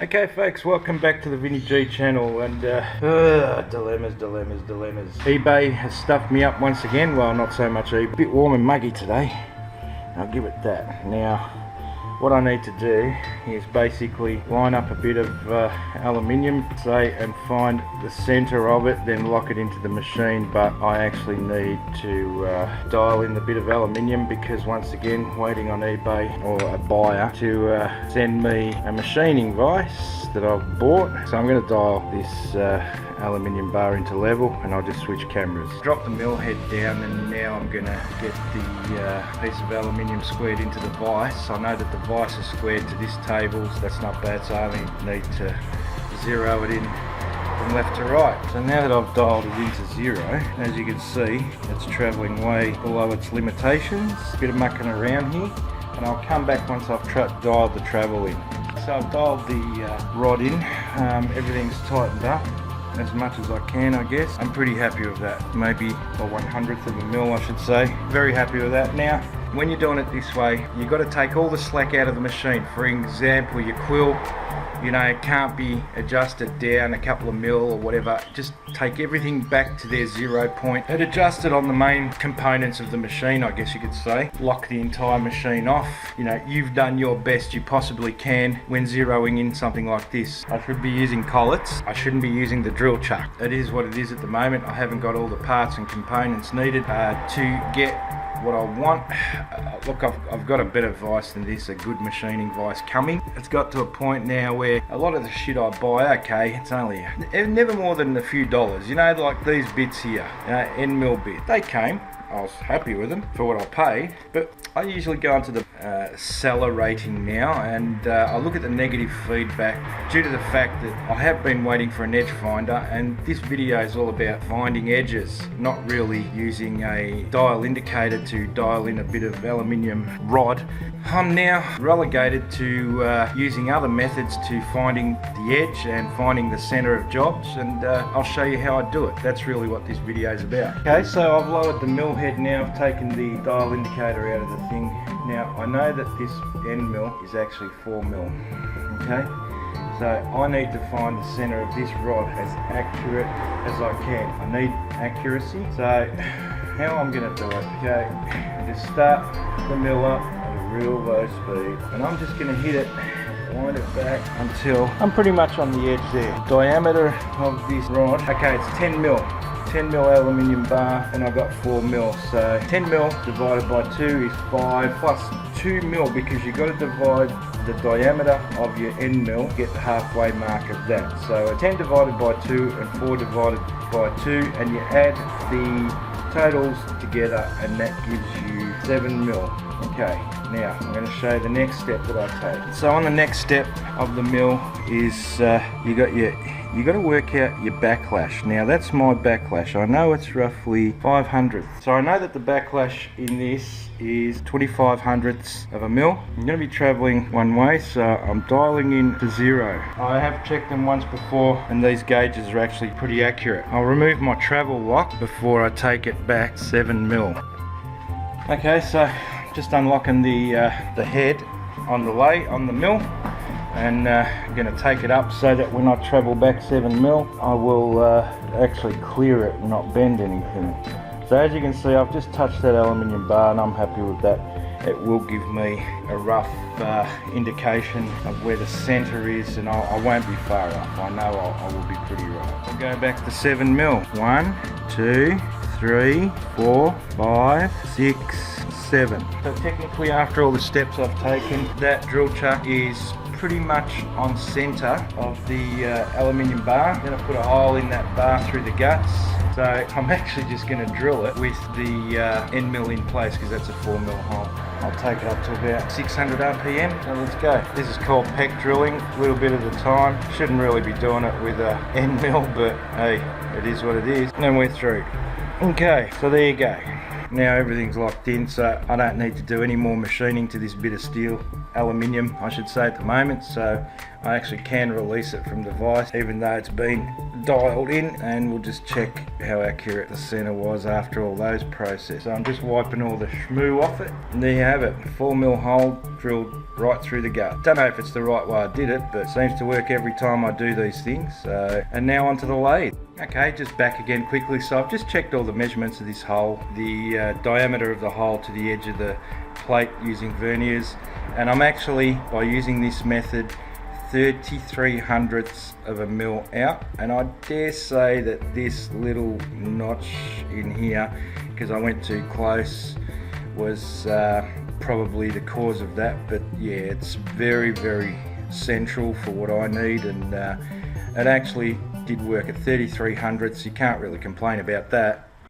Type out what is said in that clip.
Okay folks, welcome back to the Vinny G channel, and dilemmas. eBay has stuffed me up once again. Well, not so much eBay. A bit warm and muggy today, I'll give it that. Now, what I need to do is basically line up a bit of aluminium, say, and find the center of it, then lock it into the machine. But I actually need to dial in the bit of aluminium, because once again, waiting on eBay or a buyer to send me a machining vise that I've bought. So I'm going to dial this aluminium bar into level, and I'll just switch cameras. Drop the mill head down, and now I'm going to get the piece of aluminium squared into the vise. I know that the vise is squared to this table, so that's not bad, so I only need to zero it in from left to right. So now that I've dialed it into zero, as you can see, it's travelling way below its limitations. A bit of mucking around here, and I'll come back once I've dialed the travel in. So I've dialed the rod in, everything's tightened up as much as I can, I guess. I'm pretty happy with that. Maybe a 1/100th of a mil, I should say. Very happy with that. Now, when you're doing it this way, you've got to take all the slack out of the machine. For example, your quill, you know, it can't be adjusted down a couple of mil or whatever. Just take everything back to their 0 point and adjust it on the main components of the machine, I guess you could say. Lock the entire machine off. You know, you've done your best you possibly can when zeroing in something like this. I should be using collets. I shouldn't be using the drill chuck. It is what it is at the moment. I haven't got all the parts and components needed to get what I want. Look, I've got a better vise than this, a good machining vise coming. It's got to a point now where a lot of the shit I buy, okay, it's only never more than a few dollars. You know, like these bits here, end mill bit. They came, I was happy with them for what I paid, but I usually go into the seller rating now, and I look at the negative feedback due to the fact that I have been waiting for an edge finder, and this video is all about finding edges, not really using a dial indicator to dial in a bit of aluminium rod. I'm now relegated to using other methods to finding the edge and finding the center of jobs, and I'll show you how I do it. That's really what this video is about. Okay, so I've lowered the mill head now. I've taken the dial indicator out of the thing. Now, I know that this end mill is actually 4 mil, okay? So I need to find the center of this rod as accurate as I can. I need accuracy. So how I'm going to do it, okay, I just start the mill up at a real low speed, and I'm just going to hit it, wind it back until I'm pretty much on the edge there. Diameter of this rod, okay, it's 10 mil. 10 mil aluminium bar, and I've got 4 mil, so 10 mil divided by 2 is 5 plus 2 mil, because you've got to divide the diameter of your end mill, get the halfway mark of that. So 10 divided by 2 and 4 divided by 2, and you add the totals together, and that gives you 7 mil. Okay, now I'm going to show you the next step that I take. So on the next step of the mill is you got to work out your backlash. Now that's my backlash. I know it's roughly 500. So I know that the backlash in this is 25 hundredths of a mil. I'm going to be traveling one way, so I'm dialing in to 0. I have checked them once before, and these gauges are actually pretty accurate. I'll remove my travel lock before I take it back 7 mil. Okay, so just unlocking the head on the mill, and I'm going to take it up so that when I travel back 7 mil, I will actually clear it and not bend anything. So as you can see, I've just touched that aluminium bar, and I'm happy with that. It will give me a rough indication of where the center is, and I won't be far off. I know I will be pretty right. I'll go back to 7 mil. 1, 2, 3, 4, 5, 6, 7. So technically, after all the steps I've taken, that drill chuck is pretty much on center of the aluminium bar. I'm going to put a hole in that bar through the guts. So I'm actually just going to drill it with the end mill in place, because that's a 4 mil hole. I'll take it up to about 600 RPM. So let's go. This is called peck drilling, a little bit at a time. Shouldn't really be doing it with a end mill, but hey, it is what it is. And then we're through. Okay, so there you go. Now everything's locked in, so I don't need to do any more machining to this bit of steel, aluminium I should say, at the moment. So I actually can release it from the vise even though it's been dialed in, and we'll just check how accurate the centre was after all those processes. So I'm just wiping all the schmoo off it, and there you have it, 4mm hole drilled right through the gut. Don't know if it's the right way I did it, but it seems to work every time I do these things. And now onto the lathe. Okay, just back again quickly. So I've just checked all the measurements of this hole, the diameter of the hole to the edge of the plate using verniers, and I'm actually, by using this method, 33/100ths of a mil out, and I dare say that this little notch in here, because I went too close, was probably the cause of that. But yeah, it's very, very central for what I need, and it actually did work at 33/100ths. You can't really complain about that.